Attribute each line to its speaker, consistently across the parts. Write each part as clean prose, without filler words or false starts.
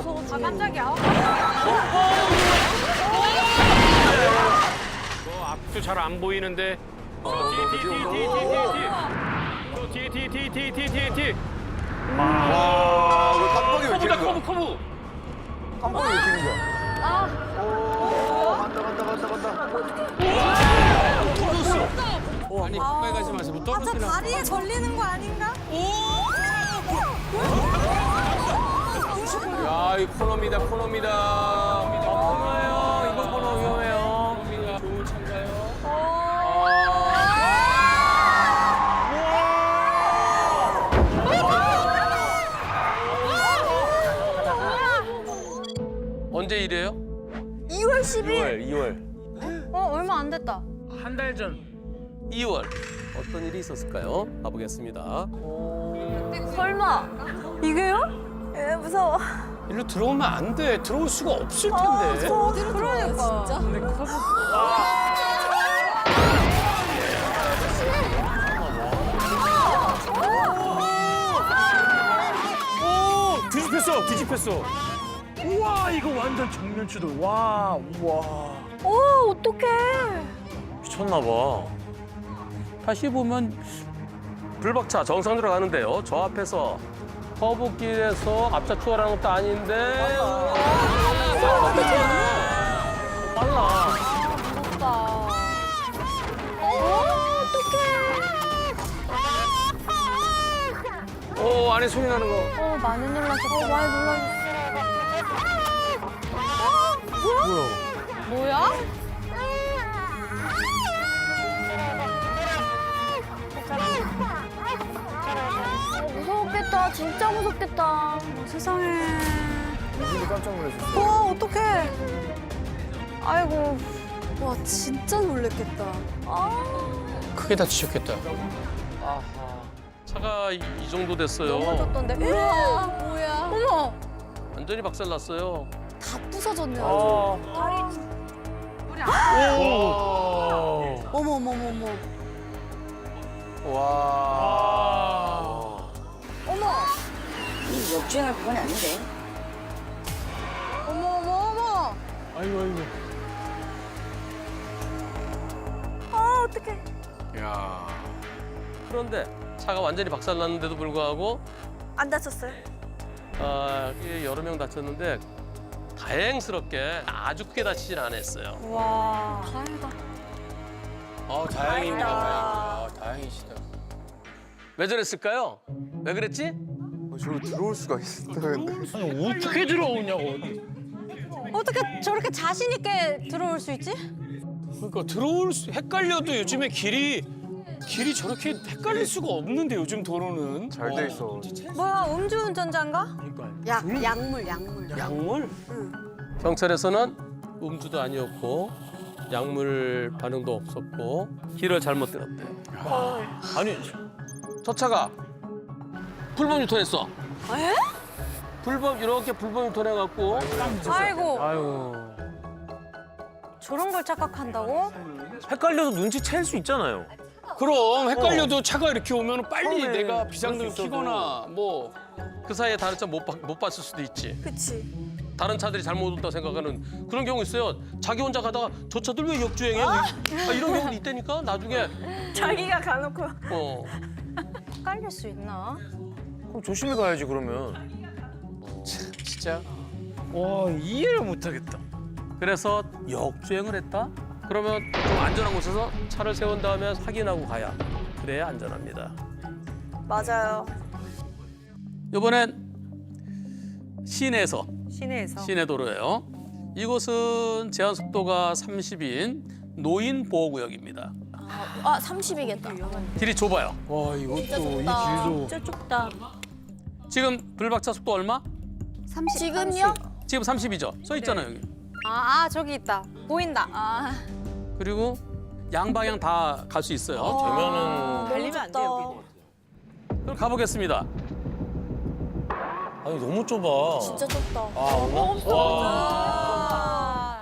Speaker 1: 아, 깜짝이야.
Speaker 2: 앞도 잘 안 보이는데. 뒤.
Speaker 3: 와, 이거 깜빡이 왜
Speaker 2: 커브다,
Speaker 3: 켜는 거야?
Speaker 2: 커브.
Speaker 3: 깜빡이 왜 켜는 거야? 오, 간다.
Speaker 2: 아니, 가까이 가지 마세요. 뭐
Speaker 1: 아, 저
Speaker 2: 떨어뜨려.
Speaker 1: 다리에 걸리는 거 아닌가?
Speaker 2: 야, 이 코너입니다. 코너예요. 이번 코너 위험해요. 좋은 차인가요? 언제 이래요?
Speaker 1: 2월 10일.
Speaker 3: 2월.
Speaker 1: 얼마 안 됐다.
Speaker 2: 한 달 전. 2월. 어떤 일이 있었을까요? 가보겠습니다.
Speaker 1: 설마. 이게요? 에, 무서워.
Speaker 2: 일로 들어오면 안 돼. 들어올 수가 없을 텐데.
Speaker 1: 어디로 그러니까. 진짜?
Speaker 2: 근데 커브. 뒤집혔어.
Speaker 4: 우와 이거 완전 정면 추돌. 와 우와.
Speaker 1: 오, 어떡해.
Speaker 4: 미쳤나 봐.
Speaker 2: 다시 보면 불박차 정상으로 가는데요. 저 앞에서 커브길에서 앞차 추월하는 것도 아닌데. 빨라.
Speaker 1: 무섭다. 어떡해.
Speaker 2: 안에 소리 나는 거.
Speaker 1: 많이 놀라셨다. 많이 놀라셨어. 뭐야? 무서웠겠다. 진짜 무섭겠다. 세상에.
Speaker 3: 이분도 깜짝 놀랐어.
Speaker 1: 어떡해. 아이고. 와, 진짜 놀랬겠다.
Speaker 2: 크게 다치셨겠다. 차가 이 정도 됐어요.
Speaker 1: 넘어졌던데. 우와, 뭐야. 어머.
Speaker 2: 완전히 박살났어요.
Speaker 1: 다 부서졌네. 다리. 어머.
Speaker 3: 와.
Speaker 1: 어머.
Speaker 5: 이 역주행할 부분이 아닌데.
Speaker 1: 어머.
Speaker 4: 아이고.
Speaker 1: 어떡해.
Speaker 2: 야. 그런데 차가 완전히 박살났는데도 불구하고
Speaker 1: 안 다쳤어요?
Speaker 2: 여러 명 다쳤는데 다행스럽게 아주 크게 다치진 않았어요.
Speaker 1: 와. 다행이다.
Speaker 2: 다행입니다. 다행이시다. 왜 저랬을까요? 왜 그랬지?
Speaker 3: 저로 들어올 수가 있다는데.
Speaker 4: 아니 어떻게 들어오냐고.
Speaker 1: 어떻게 저렇게 자신 있게 들어올 수 있지?
Speaker 6: 그러니까 헷갈려도 요즘에 길이 저렇게 헷갈릴 수가 없는데 요즘 도로는.
Speaker 3: 잘 돼 있어.
Speaker 1: 뭐야, 음주운전자인가? 약물.
Speaker 6: 약물?
Speaker 2: 경찰에서는 음주도 아니었고 약물 반응도 없었고 길을 잘못 들었대.
Speaker 4: 아니
Speaker 2: 저 차가 불법 유턴했어.
Speaker 1: 에?
Speaker 2: 이렇게 불법 유턴해갖고
Speaker 1: 아이고,
Speaker 4: 아유.
Speaker 1: 저런 걸 착각한다고?
Speaker 4: 헷갈려도 눈치챌 수 있잖아요.
Speaker 6: 그럼 헷갈려도 차가 이렇게 오면 빨리
Speaker 4: 처음에
Speaker 6: 내가 비상등
Speaker 4: 그럴 수 있어도.
Speaker 6: 켜거나 뭐.
Speaker 2: 그 사이에 다른 차 못 봤을 수도 있지.
Speaker 1: 그치.
Speaker 2: 다른 차들이 잘못 온다고 생각하는 그런 경우 있어요. 자기 혼자 가다가 저 차들 왜 역주행해? 이런 경우도 있다니까 나중에.
Speaker 1: 자기가 가놓고. 헷갈릴 수 있나?
Speaker 4: 그럼 조심히 가야지 그러면.
Speaker 6: 진짜.
Speaker 4: 와 이해를 못하겠다.
Speaker 2: 그래서 역주행을 했다? 그러면 좀 안전한 곳에서 차를 세운 다음에 확인하고 가야 그래야 안전합니다.
Speaker 1: 맞아요.
Speaker 2: 이번엔 시내에서
Speaker 1: 시내에서.
Speaker 2: 시내 도로예요. 이곳은 제한 속도가 30인 노인 보호구역입니다.
Speaker 1: 30이겠다.
Speaker 2: 길이 좁아요.
Speaker 6: 와 이것도 이
Speaker 1: 좁다.
Speaker 6: 길도.
Speaker 1: 진짜 좁다.
Speaker 2: 지금 불박차 속도 얼마?
Speaker 1: 지금요?
Speaker 2: 지금 30이죠. 써 있잖아요 여기.
Speaker 1: 저기 있다. 보인다.
Speaker 2: 그리고 양방향 다 갈 수 있어요.
Speaker 4: 되면은
Speaker 1: 달리면 안 돼, 여기.
Speaker 2: 그럼 가보겠습니다.
Speaker 4: 아니 너무 좁아.
Speaker 1: 진짜 좁다.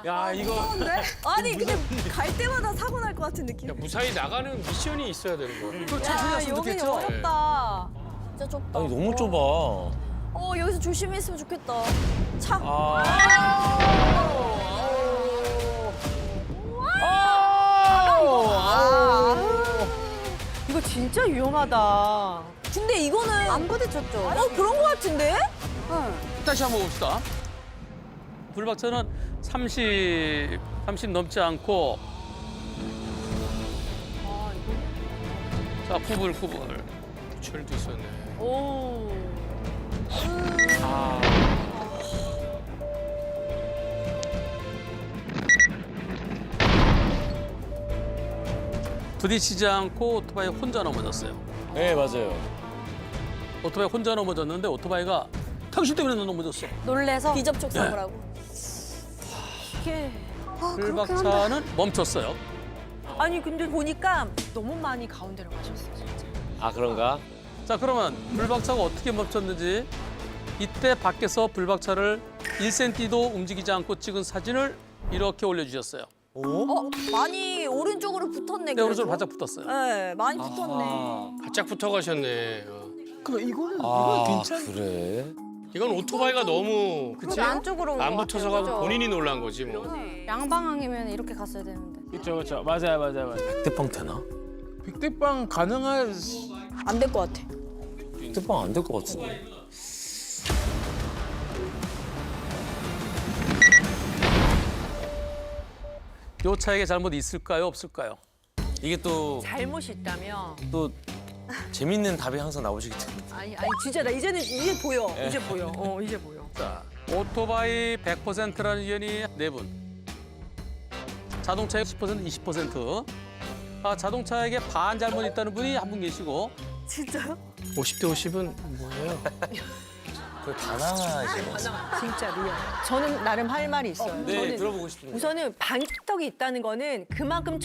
Speaker 6: 야 이거
Speaker 1: 아니, 근데 갈 때마다 사고 날 것 같은 느낌.
Speaker 6: 무사히 나가는 미션이 있어야 되는 거.
Speaker 2: 그 천천히
Speaker 1: 야,
Speaker 2: 했으면
Speaker 1: 여기
Speaker 2: 좋겠죠.
Speaker 1: 어렵다. 진짜 좁다.
Speaker 4: 아니 너무 좁아.
Speaker 1: 여기서 조심했으면 좋겠다. 차.
Speaker 7: 이거 진짜 위험하다.
Speaker 1: 근데 이거는 안 부딪혔죠? 그런 거 같은데?
Speaker 2: 다시 한번 봅시다. 불박차는 30 넘지 않고 자 구불.
Speaker 6: 철도 있었네.
Speaker 7: 오.
Speaker 2: 부딪히지 않고 오토바이 혼자 넘어졌어요.
Speaker 6: 네, 맞아요.
Speaker 2: 오토바이 혼자 넘어졌는데 오토바이가 당신 때문에 넘어졌어.
Speaker 1: 놀래서 비접촉 사고라고
Speaker 7: 이게
Speaker 2: 불박차는 멈췄어요.
Speaker 7: 아니 근데 보니까 너무 많이 가운데로 가셨어 진짜.
Speaker 6: 아, 그런가?
Speaker 2: 자 그러면 불박차가 어떻게 멈췄는지 이때 밖에서 불박차를 1cm도 움직이지 않고 찍은 사진을 이렇게 올려주셨어요.
Speaker 1: 많이 오른쪽으로 붙었네.
Speaker 2: 네, 오른쪽으로
Speaker 1: 그래도.
Speaker 2: 바짝 붙었어요.
Speaker 1: 네, 많이 붙었네.
Speaker 6: 바짝 붙어 가셨네.
Speaker 4: 그러니까 이건 괜찮.
Speaker 6: 그래? 이건 오토바이가 너무 그치?
Speaker 1: 안쪽으로 온것
Speaker 6: 안 붙어서
Speaker 1: 같아요.
Speaker 6: 가고 본인이 놀란 거지 뭐.
Speaker 1: 양방향이면 이렇게 갔어야 되는데.
Speaker 4: 그렇죠. 맞아요.
Speaker 2: 백대빵 되나?
Speaker 4: 백대빵 가능할.
Speaker 1: 안 될 것 같아.
Speaker 6: 뜻방 안 될 것 같은데.
Speaker 2: 요 차에게 잘못 있을까요, 없을까요?
Speaker 8: 이게 또
Speaker 7: 잘못이 있다면
Speaker 8: 재밌는 답이 항상 나오시기 때문에.
Speaker 7: 아니 진짜 나 이제 보여. 이제 보여. 이제 보여.
Speaker 2: 자, 오토바이 100%라는 의견이 4분. 자동차에 10%, 20%. 자동차에게 반 잘못 있다는 분이 한 분 계시고
Speaker 6: 50대 50은 뭐예요?
Speaker 8: 거의 반항하시네.
Speaker 7: 진짜 리얼. 저는 나름 할 말이 있어요.
Speaker 8: 네,
Speaker 7: 저는
Speaker 8: 들어보고 싶은데.
Speaker 7: 우선은 방지턱이 있다는 거는 그만큼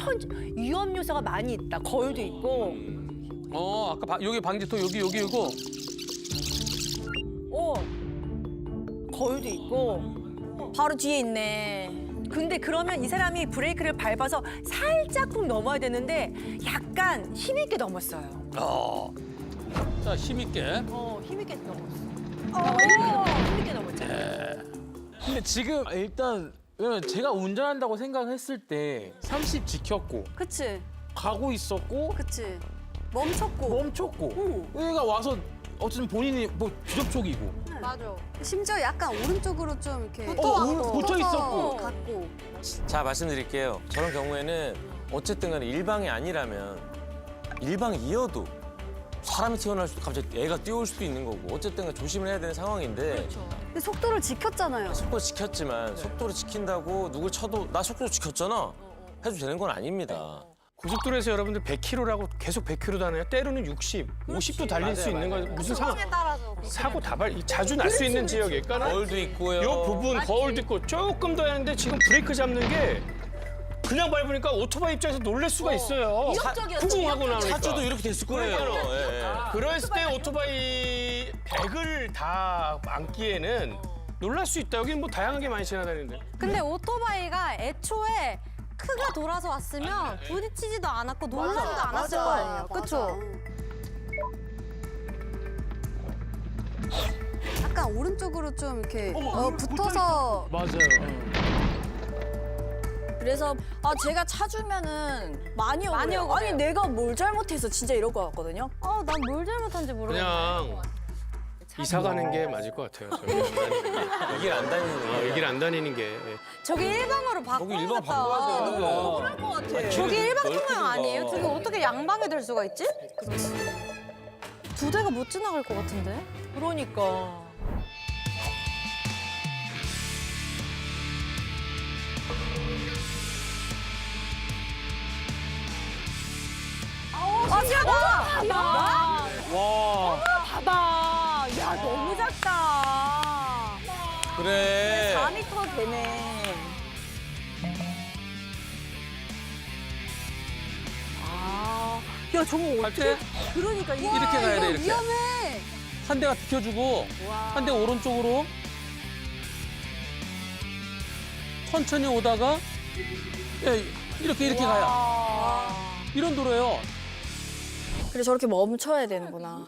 Speaker 7: 위험 요소가 많이 있다. 거울도 있고.
Speaker 2: 아까 여기 방지턱 여기 이거
Speaker 7: 거울도 있고.
Speaker 1: 바로 뒤에 있네.
Speaker 7: 근데 그러면 이 사람이 브레이크를 밟아서 살짝쿵 넘어야 되는데 약간 힘있게 넘었어요.
Speaker 2: 자 힘있게.
Speaker 7: 힘있게 넘었어. 힘있게 넘었잖아.
Speaker 4: 근데 지금 일단 왜냐면 제가 운전한다고 생각했을 때 30 지켰고
Speaker 1: 그치,
Speaker 4: 가고 있었고
Speaker 1: 그치. 멈췄고.
Speaker 4: 멈췄고 얘가 와서 어쨌든 본인이 뭐 비접촉이고
Speaker 1: 맞아. 심지어 약간 오른쪽으로 좀 이렇게
Speaker 4: 붙어 있었고.
Speaker 1: 갔고.
Speaker 8: 자, 말씀드릴게요. 저런 경우에는 어쨌든 간에 일방이 아니라면 일방이어도 사람이 튀어나올 수도 갑자기 애가 뛰어올 수도 있는 거고 어쨌든 간에 조심을 해야 되는 상황인데
Speaker 1: 근데 속도를 지켰잖아요.
Speaker 8: 속도 지켰지만 속도를 지킨다고 누굴 쳐도 나 속도 지켰잖아 해도 되는 건 아닙니다.
Speaker 6: 고속도로에서 여러분들 100km라고 계속 100km 다녀요. 때로는 60, 50도 달릴 수 있는 거 무슨 사고 다발 자주 날 수 있는 지역일까?
Speaker 8: 거울도 있고요.
Speaker 6: 요 부분 거울도 있고 조금 더 하는데 지금 브레이크 잡는 게 그냥 밟으니까 오토바이 입장에서 놀랄 수가 있어요. 후궁하고 나오니까.
Speaker 8: 차주도 이렇게 됐을 거예요. 예, 예.
Speaker 6: 그랬을 때 오토바이 100을 다 안기에는 놀랄 수 있다. 여기는 뭐 다양하게 많이 지나다니는데.
Speaker 1: 근데 오토바이가 애초에 크게 돌아서 왔으면 부딪히지도 않았고 놀라지도 않았을 거 아니에요. 그쵸?
Speaker 9: 약간 오른쪽으로 좀 이렇게 붙어서
Speaker 4: 맞아요.
Speaker 1: 그래서 제가 차주면은 많이 억울해요. 아니 내가 뭘 잘못해서 진짜 이럴 것 같거든요. 난 뭘 잘못한지 모르겠네.
Speaker 6: 그냥 이사 가는 게 맞을 것 같아요. 저기
Speaker 8: 이 길 안 다니는 거.
Speaker 6: 이 길 안 다니는 게.
Speaker 1: 저기 일방으로 바꿔야겠다.
Speaker 8: 일방 바꿔야 돼요.
Speaker 1: 너무 억울할 것 같아. 저기 일방 통행 아니에요? 저게 어떻게 양방에 될 수가 있지? 두 대가 못 지나갈 것 같은데?
Speaker 7: 그러니까.
Speaker 1: 신기하다!
Speaker 4: 와.
Speaker 1: 봐봐. 야, 너무 작다.
Speaker 8: 그래.
Speaker 1: 4m 되네.
Speaker 7: 야 저거
Speaker 2: 갈 때
Speaker 7: 그러니까 이게
Speaker 2: 이렇게 가야 돼 이렇게.
Speaker 9: 위험해.
Speaker 2: 한 대가 비켜주고 한 대 오른쪽으로 천천히 오다가 이렇게 가야. 이런 도로예요.
Speaker 1: 그래 저렇게 멈춰야 되는구나.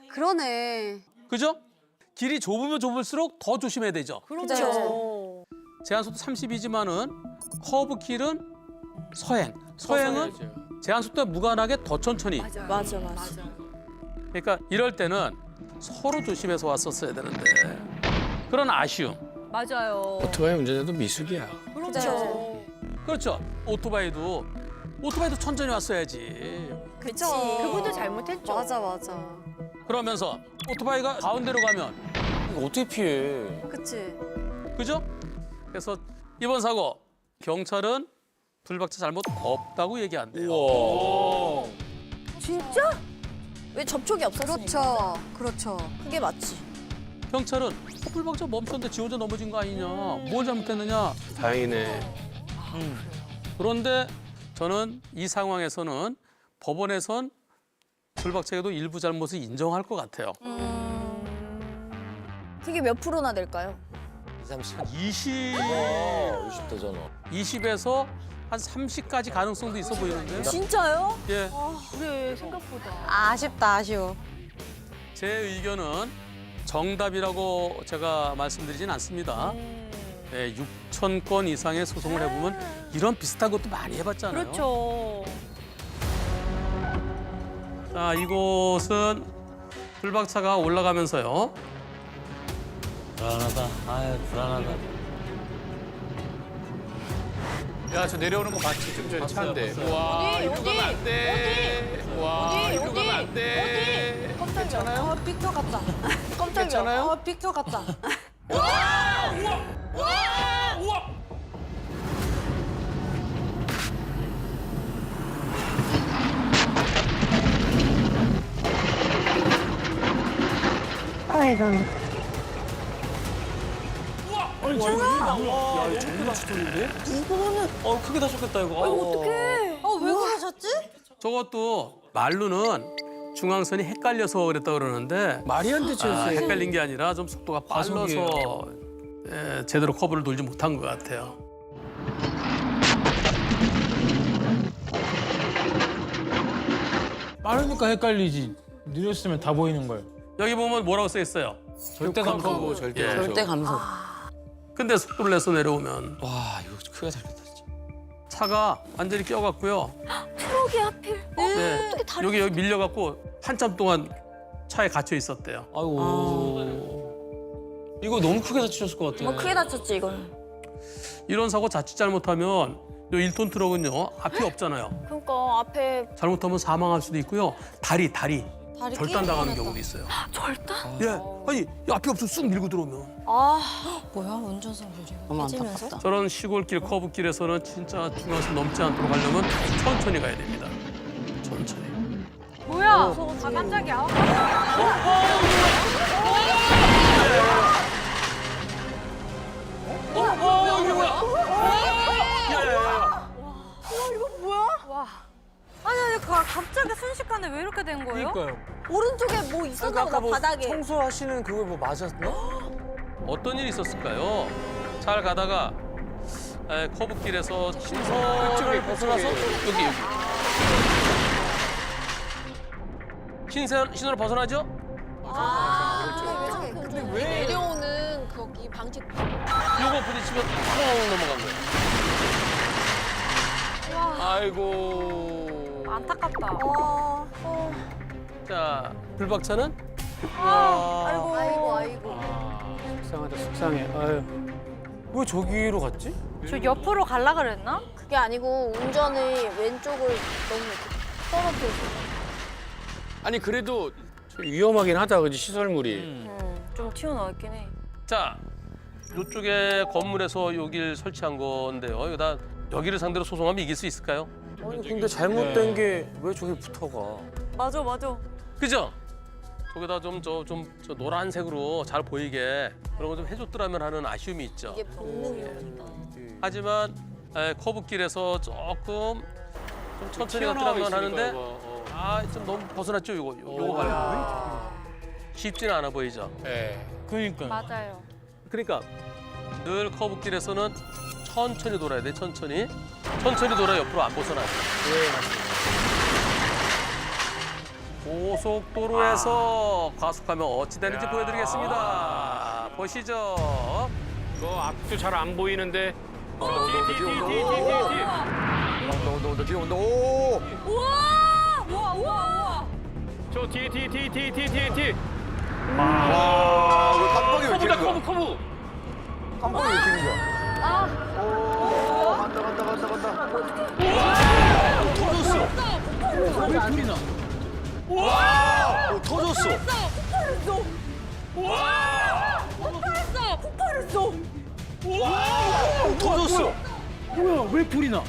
Speaker 9: 그러네.
Speaker 2: 그죠? 길이 좁으면 좁을수록 더 조심해야 되죠.
Speaker 1: 그렇죠.
Speaker 2: 제한속도 30이지만은 커브 길은 서행은 제한속도에 무관하게 더 천천히.
Speaker 1: 맞아.
Speaker 2: 그러니까 이럴 때는 서로 조심해서 왔었어야 되는데 그런 아쉬움.
Speaker 7: 맞아요.
Speaker 6: 오토바이 운전자도 미숙이야.
Speaker 2: 그렇죠. 오토바이도 천천히 왔어야지.
Speaker 1: 그치.
Speaker 7: 그분도 잘못했죠.
Speaker 9: 맞아.
Speaker 2: 그러면서 오토바이가 가운데로 가면
Speaker 8: 이거 어떻게 피해?
Speaker 9: 그치.
Speaker 2: 그죠? 그래서 이번 사고 경찰은 불박차 잘못 없다고 얘기한대요.
Speaker 7: 진짜?
Speaker 1: 왜 접촉이 없었으니까.
Speaker 9: 그렇죠.
Speaker 1: 그게 맞지.
Speaker 2: 경찰은 불박차 멈췄는데 지 혼자 넘어진 거 아니냐. 뭘 잘못했느냐.
Speaker 6: 다행이네.
Speaker 2: 그런데 저는 이 상황에서는 법원에선 불박차에도 일부 잘못을 인정할 것 같아요.
Speaker 1: 그게 몇 프로나 될까요?
Speaker 2: 20,
Speaker 8: 50대잖아.
Speaker 2: 20에서 한 30까지 가능성도 있어 보이는데요.
Speaker 1: 진짜요?
Speaker 2: 예,
Speaker 7: 그래, 생각보다.
Speaker 1: 아쉽다, 아쉬워.
Speaker 2: 제 의견은 정답이라고 제가 말씀드리진 않습니다. 네, 6천 건 이상의 소송을 해보면 이런 비슷한 것도 많이 해봤잖아요.
Speaker 7: 그렇죠.
Speaker 2: 자, 이곳은 불박차가 올라가면서요.
Speaker 8: 불안하다. 아유, 불안하다.
Speaker 6: 야, 저 내려오는 거 봤지? 좀 전에 차인데.
Speaker 2: 봤어요.
Speaker 6: 와,
Speaker 1: 어디?
Speaker 6: 이거 가면 안 돼. 와, 이거 가면 안 돼.
Speaker 1: 깜짝이야. 비켜갔다. 깜짝이야.
Speaker 6: 괜찮아요?
Speaker 1: 비켜갔다.
Speaker 8: 크게 다쳤겠다 이거.
Speaker 1: 왜 그러셨지?
Speaker 2: 저것도 말로는 중앙선이 헷갈려서 그랬다 그러는데
Speaker 6: 말이 안 되지,
Speaker 2: 아,
Speaker 6: 요새.
Speaker 2: 헷갈린 게 아니라 좀 속도가 빨라서 제대로 커브를 돌지 못한 것 같아요.
Speaker 4: 빠르니까 헷갈리지. 느렸으면 다 보이는 걸.
Speaker 2: 여기 보면 뭐라고 써 있어요?
Speaker 6: 절대 감소고 절대
Speaker 2: 예.
Speaker 6: 감소.
Speaker 5: 절대 감소.
Speaker 2: 근데 속도를 내서 내려오면
Speaker 8: 와, 이거 크게 다쳤다 진짜.
Speaker 2: 차가 완전히 껴갖고요.
Speaker 1: 트럭이 하필.
Speaker 2: 네,
Speaker 1: 어떻게 다리
Speaker 2: 여기 밀려갖고 한참 동안 차에 갇혀 있었대요.
Speaker 8: 아이고. 이거 너무 크게 다치셨을 것 같아.
Speaker 1: 크게 다쳤지, 이거는.
Speaker 2: 이런 사고 자칫 잘못하면 요 1톤 트럭은요 앞이 없잖아요.
Speaker 1: 그러니까 앞에
Speaker 2: 잘못하면 사망할 수도 있고요. 다리
Speaker 1: 다리
Speaker 2: 절단 당하는
Speaker 1: 끼일
Speaker 2: 경우도 있어요.
Speaker 1: 절단?
Speaker 2: 예, 아니 이 앞이 없어 쑥 밀고 들어오면.
Speaker 1: 뭐야, 운전석
Speaker 5: 너무
Speaker 1: 해지면서?
Speaker 5: 안타깝다.
Speaker 2: 저런 시골길 커브길에서는 진짜 중앙선 넘지 않도록 하려면 천천히 가야 됩니다. 천천히.
Speaker 7: 뭐야? 아, 깜짝이야.
Speaker 1: 아니, 갑자기 순식간에 왜 이렇게 된 거예요?
Speaker 4: 그러니까요.
Speaker 1: 오른쪽에 뭐 있었나 보다, 바닥에.
Speaker 8: 청소하시는 그걸 뭐 맞았나?
Speaker 2: 어떤 일이 있었을까요? 잘 가다가 커브길에서 신선을 벗어나서 여기. 신선을 벗어나죠?
Speaker 1: 근데 왜? 내려오는 거기 방지.
Speaker 2: 요거 부딪히면 晃 넘어간 거예요.
Speaker 8: 아이고.
Speaker 1: 안타깝다.
Speaker 2: 자, 불박차는
Speaker 1: 아이고.
Speaker 6: 속상하다, 속상해. 아유.
Speaker 8: 왜 저기로 갔지?
Speaker 7: 저 옆으로 갈라 그랬나?
Speaker 1: 그게 아니고 운전이 왼쪽을 너무 이렇게 떨어뜨려서.
Speaker 6: 아니, 그래도 위험하긴 하다, 그지 시설물이.
Speaker 1: 좀 튀어나왔긴 해.
Speaker 2: 자, 이쪽에 건물에서 여기를 설치한 건데요. 이거 다 여기를 상대로 소송하면 이길 수 있을까요?
Speaker 8: 아니 근데 잘못된 게 왜 저기 붙어가?
Speaker 1: 맞아.
Speaker 2: 그죠? 저기다 저 노란색으로 잘 보이게 그런 거 좀 해줬더라면 하는 아쉬움이 있죠.
Speaker 1: 이게 본능이니까.
Speaker 2: 하지만 커브길에서 조금 좀 천천히 갔더라면 하는데 좀 너무 벗어났죠, 요거 가려고. 쉽지는 않아 보이죠.
Speaker 6: 예.
Speaker 4: 그러니까.
Speaker 7: 맞아요.
Speaker 2: 그러니까 늘 커브길에서는 천천히 돌아야 돼, 천천히. 천천히 돌아 옆으로 안 벗어나요. 고속도로에서 과속하면 어찌 되는지 보여드리겠습니다. 보시죠.
Speaker 6: 이거 앞도 잘 안 보이는데.
Speaker 3: 온다, 뒤에 온다. 오!
Speaker 6: 저 뒤에.
Speaker 3: 와, 왜 깜빡이 왜 이렇게
Speaker 6: 커브다,
Speaker 3: 는 거야?
Speaker 6: 커브.
Speaker 3: 깜빡이 왜 이렇게 는 거야? 간다.
Speaker 8: 터졌어. 터졌어.
Speaker 4: 뭐야 왜 불이 나?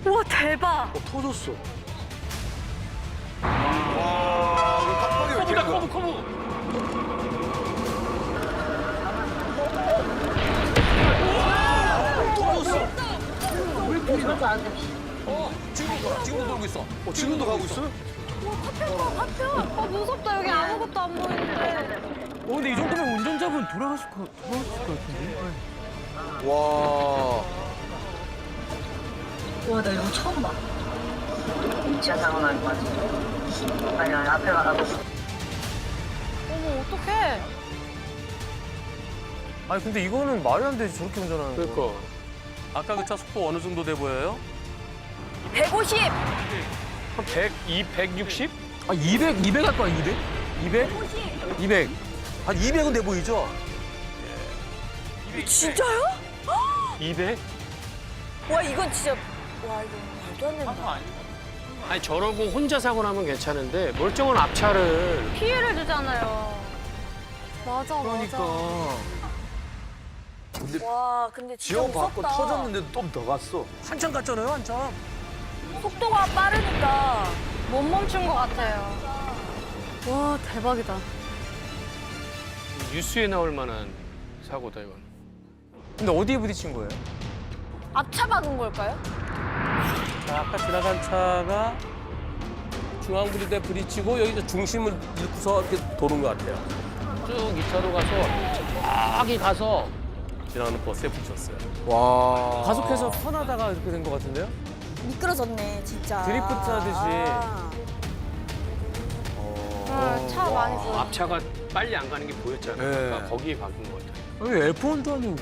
Speaker 7: 우와 대박.
Speaker 8: 터졌어.
Speaker 3: 와, 왜 깜빡이 왜 이렇게 는 거야?
Speaker 6: 커브.
Speaker 2: 지금도 돌고 있어.
Speaker 3: 지금도 가고 있어요?
Speaker 1: 무섭다. 여기 아무것도 안 보이는데.
Speaker 4: 근데 이 정도면 운전자분 돌아갔을 것 같은데.
Speaker 3: 와.
Speaker 5: 와, 나 이거 처음 봐. 진짜 당황할 것 같아. 아니, 앞에 가라고.
Speaker 1: 어머, 어떡해.
Speaker 8: 아니 근데 이거는 말이 안 되지 저렇게 운전하는 거.
Speaker 6: 그러니까.
Speaker 2: 아까 그 차 속도 어느 정도 돼 보여요?
Speaker 7: 150.
Speaker 6: 한 100, 160?
Speaker 4: 아 200 할 거야 200? 200? 200.
Speaker 8: 한 200은 돼 보이죠?
Speaker 7: 진짜요?
Speaker 6: 200?
Speaker 7: 와 이건 진짜. 와 이거 말도 안 된다.
Speaker 6: 아니 저러고 혼자 사고 나면 괜찮은데 멀쩡한 앞차를
Speaker 1: 피해를 주잖아요.
Speaker 9: 맞아.
Speaker 7: 와 근데 진짜
Speaker 3: 지원 받고
Speaker 7: 무섭다.
Speaker 3: 터졌는데도 좀 더 갔어.
Speaker 8: 한참 갔잖아요 한참.
Speaker 7: 속도가 빠르니까.
Speaker 1: 못 멈춘 것 같아요.
Speaker 9: 와 대박이다.
Speaker 6: 뉴스에 나올 만한 사고다 이건.
Speaker 8: 근데 어디에 부딪힌 거예요?
Speaker 7: 앞차 박은 걸까요?
Speaker 2: 자, 아까 지나간 차가 중앙부리대 부딪히고 여기 이제 중심을 잃고서 이렇게 도는 것 같아요. 쭉 2차로 가서 저기 가서 지나가는 버스에 붙였어요.
Speaker 3: 와.
Speaker 8: 가속해서 턴하다가 이렇게 된 것 같은데요?
Speaker 1: 미끄러졌네, 진짜.
Speaker 8: 드리프트 하듯이.
Speaker 1: 차 많이 보여.
Speaker 6: 앞차가 빨리 안 가는 게 보였잖아요.
Speaker 3: 네.
Speaker 6: 그러니까 거기에 박은 것 같아요.
Speaker 4: 아니 F1도 아니고.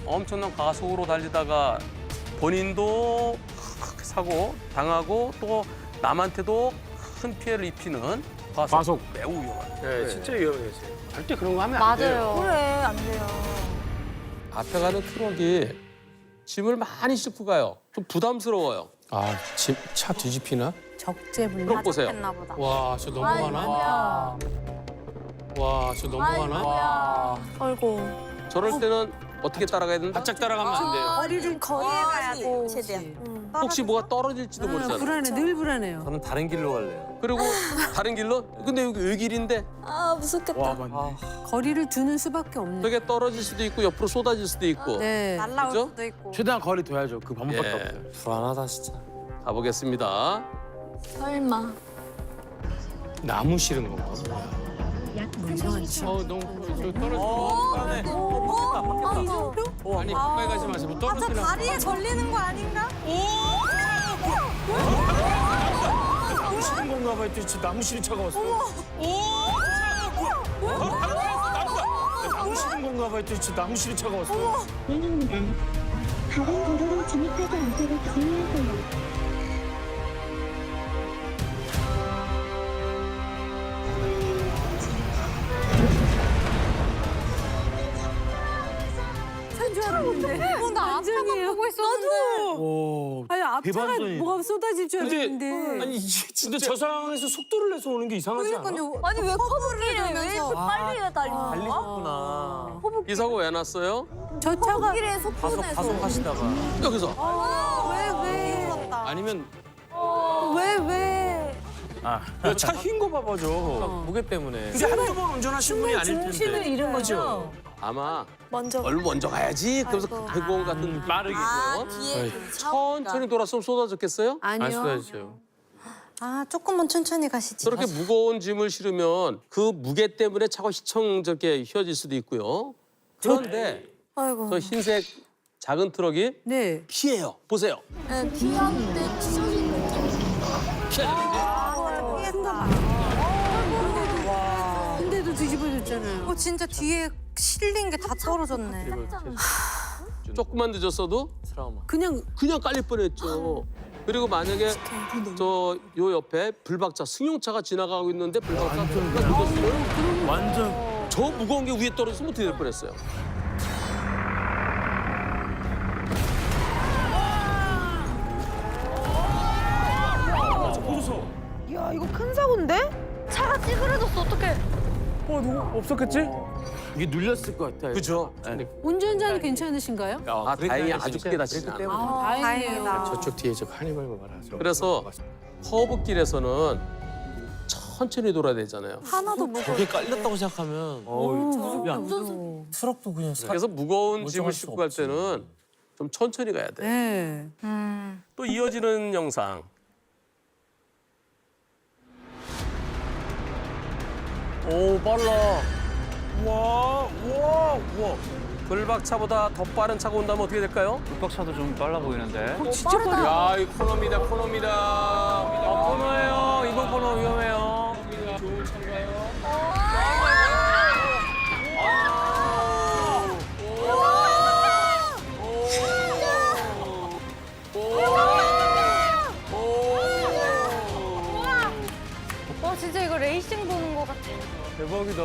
Speaker 2: 엄청난 가속으로 달리다가 본인도 크게 사고 당하고 또 남한테도 큰 피해를 입히는 과속. 매우 위험합니다.
Speaker 6: 네, 진짜 위험했어요. 절대 그런 거 하면 안 돼요.
Speaker 1: 맞아요.
Speaker 7: 그래 안 돼요.
Speaker 2: 앞에 가는 트럭이 짐을 많이 싣고 가요. 좀 부담스러워요.
Speaker 6: 아, 차 뒤집히나?
Speaker 2: 트럭 보세요.
Speaker 1: 했나 보다.
Speaker 6: 와, 저 넘어가나? 와, 저 넘어가나?
Speaker 7: 아이고.
Speaker 2: 저럴 때는 어떻게 따라가야 된다?
Speaker 6: 바짝 따라가면 안 돼요.
Speaker 7: 거리를 거리에 가야 돼.
Speaker 1: 최대한.
Speaker 2: 혹시 뭐가 떨어질지도 모르잖아요.
Speaker 9: 불안해, 늘 불안해요.
Speaker 8: 저는 다른 길로 갈래요.
Speaker 2: 그리고 다른 길로? 근데 여기 외길인데
Speaker 7: 아 무섭겠다.
Speaker 4: 와 맞네.
Speaker 9: 거리를 두는 수밖에 없네.
Speaker 2: 저게 떨어질 수도 있고 옆으로 쏟아질 수도 있고.
Speaker 9: 네.
Speaker 1: 날라올
Speaker 2: 그죠?
Speaker 1: 수도 있고.
Speaker 4: 최대한 거리 둬야죠. 그 방법밖에
Speaker 2: 예.
Speaker 4: 없어요.
Speaker 8: 불안하다 진짜.
Speaker 2: 가보겠습니다.
Speaker 7: 설마.
Speaker 6: 나무 실은 건가? 너무 저 떨어지는 아니 가까이 가지 마세요. 뭐
Speaker 1: 아, 저
Speaker 6: 떨어지나?
Speaker 1: 다리에 걸리는 거 아닌가?
Speaker 6: 나무 실은 건가 봐요. 저 나무 실은 차가 왔어. 나무 실은 건가 봐요. 저 나무 실은 차가 왔어.
Speaker 10: 내립니다. 다른 도로로 진입하지 않도록 주의하세요.
Speaker 1: 나 앞에만 보고 있었는데.
Speaker 4: 오.
Speaker 9: 아니 앞차가
Speaker 4: 대반전이네.
Speaker 9: 뭐가 쏟아질 줄
Speaker 6: 근데
Speaker 9: 알았는데.
Speaker 6: 아니 진짜 저 상황에서 속도를 내서 오는 게 이상하지 않아?
Speaker 7: 아니 왜 커브길에 왜 이렇게 빨리 달리는 거야?
Speaker 8: 달리셨구나.
Speaker 2: 이 사고 왜 났어요?
Speaker 9: 저 차가
Speaker 7: 길에 속도 내서.
Speaker 8: 가속하시다가.
Speaker 2: 여기서.
Speaker 1: 왜?
Speaker 6: 아니면
Speaker 1: 왜?
Speaker 6: 차 휜 거 봐봐 저.
Speaker 8: 무게 때문에.
Speaker 6: 그게 한두 번 운전하신 분이 아닐 텐데.
Speaker 7: 중심을 잃은 거죠.
Speaker 2: 아마
Speaker 7: 먼저.
Speaker 2: 얼른 먼저 가야지. 그래서 대공 같은 빠르겠고요.
Speaker 1: 뒤에
Speaker 2: 천천히 돌았으면 쏟아졌겠어요?
Speaker 6: 안
Speaker 9: 아니요.
Speaker 6: 쏟아지죠.
Speaker 1: 아, 조금만 천천히 가시지.
Speaker 2: 저렇게 무거운 짐을 실으면 그 무게 때문에 차가 휘청저게 휘어질 수도 있고요. 그런데
Speaker 1: 아이고.
Speaker 2: 저 흰색 작은 트럭이
Speaker 9: 네.
Speaker 2: 피해요. 보세요.
Speaker 1: 비하는데 찢어지는 느낌.
Speaker 2: 피해.
Speaker 1: 피했다.
Speaker 9: 있잖아요. 진짜 뒤에 실린 게 다 떨어졌네.
Speaker 2: 조금만 늦었어도
Speaker 9: 그냥
Speaker 2: 그냥 깔릴 뻔했죠. 그리고 만약에 저 요 옆에 불박차 승용차가 지나가고 있는데 불박차 늦었으면 완전 저 무거운 게 위에 떨어졌으면 어떻게 될 뻔했어요.
Speaker 1: 야 이거 큰 사고인데? 차가 찌그러졌어 어떡해.
Speaker 6: 없었겠지?
Speaker 4: 이게 눌렸을 것 같아요.
Speaker 2: 그죠?
Speaker 9: 운전자는 괜찮으신가요?
Speaker 2: 아 다행히 아주 크게 다치지 않아.
Speaker 9: 다행이에요.
Speaker 6: 저쪽 뒤에 저 카니발가 많아서.
Speaker 2: 그래서 커브길에서는 천천히 돌아야 되잖아요.
Speaker 1: 하나도 못.
Speaker 8: 저게 깔렸다고 생각하면 트럭도 그냥
Speaker 2: 그래서 무거운 짐을
Speaker 8: 멀쩡할
Speaker 2: 싣고
Speaker 8: 수가
Speaker 2: 갈
Speaker 8: 없지.
Speaker 2: 때는 좀 천천히 가야 돼.
Speaker 9: 네.
Speaker 2: 또 이어지는 영상.
Speaker 8: 오 빨라.
Speaker 2: 와. 불박차보다 더 빠른 차가 온다면 어떻게 될까요?
Speaker 3: 불박차도 좀 빨라 보이는데.
Speaker 9: 진짜 빠르다.
Speaker 2: 야, 이 코너입니다.
Speaker 8: 코너예요. 이번 코너 위험해요.
Speaker 2: 좋은 차인가요?
Speaker 1: 와 진짜 이거 레이싱 보는 것 같아.
Speaker 8: 대박이다.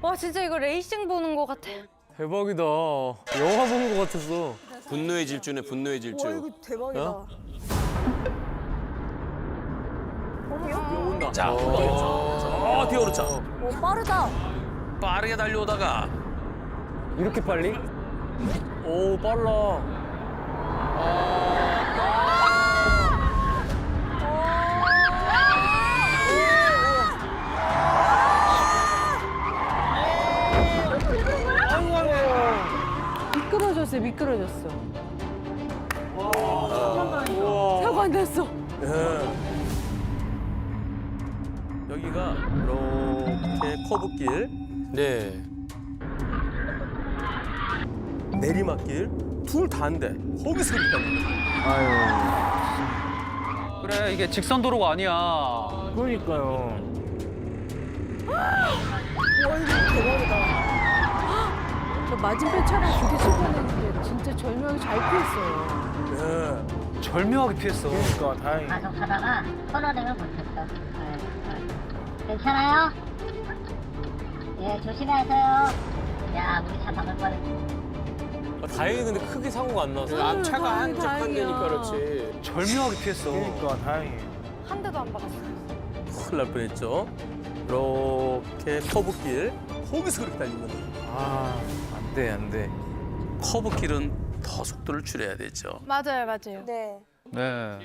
Speaker 1: 와 진짜 이거 레이싱 보는 것 같아.
Speaker 8: 대박이다. 영화 보는 것 같았어.
Speaker 2: 분노의 질주네, 분노의 질주.
Speaker 1: 대박이다.
Speaker 2: 온다. 자, 저 뒤에 오르차
Speaker 1: 오 빠르다.
Speaker 2: 빠르게 달려오다가
Speaker 8: 이렇게 빨리? 오 빨라.
Speaker 9: 미끄러졌어요. 미끄러졌어. 사고 안 났어.
Speaker 2: 여기가 이렇게 커브길,
Speaker 8: 네.
Speaker 2: 내리막길 둘 다인데 거기서 이렇게 달리는 거야.
Speaker 3: 그래 이게 직선 도로가 아니야.
Speaker 4: 그러니까요.
Speaker 9: 저 맞은편 차랑 부딪힐 뻔했는데 진짜 절묘하게 잘 피했어요.
Speaker 3: 절묘하게 피했어.
Speaker 4: 그러니까 다행히.
Speaker 5: 가속하다가 터널링을 못했어. 괜찮아요? 예, 조심하세요. 야, 우리 차 박을 뻔했어.
Speaker 8: 다행히 근데 크게 사고가 안 나서.
Speaker 6: 앞차가 한적한
Speaker 9: 다행이야.
Speaker 6: 데니까 그렇지.
Speaker 3: 절묘하게 피했어.
Speaker 4: 그러니까 다행히.
Speaker 1: 한 대도 안 박았어.
Speaker 2: 큰일 날 뻔했죠. 이렇게 커브길 거기서 그렇게 달리는 거야.
Speaker 3: 아, 안 돼.
Speaker 2: 커브길은 더 속도를 줄여야 되죠.
Speaker 1: 맞아요. 네.
Speaker 3: 네.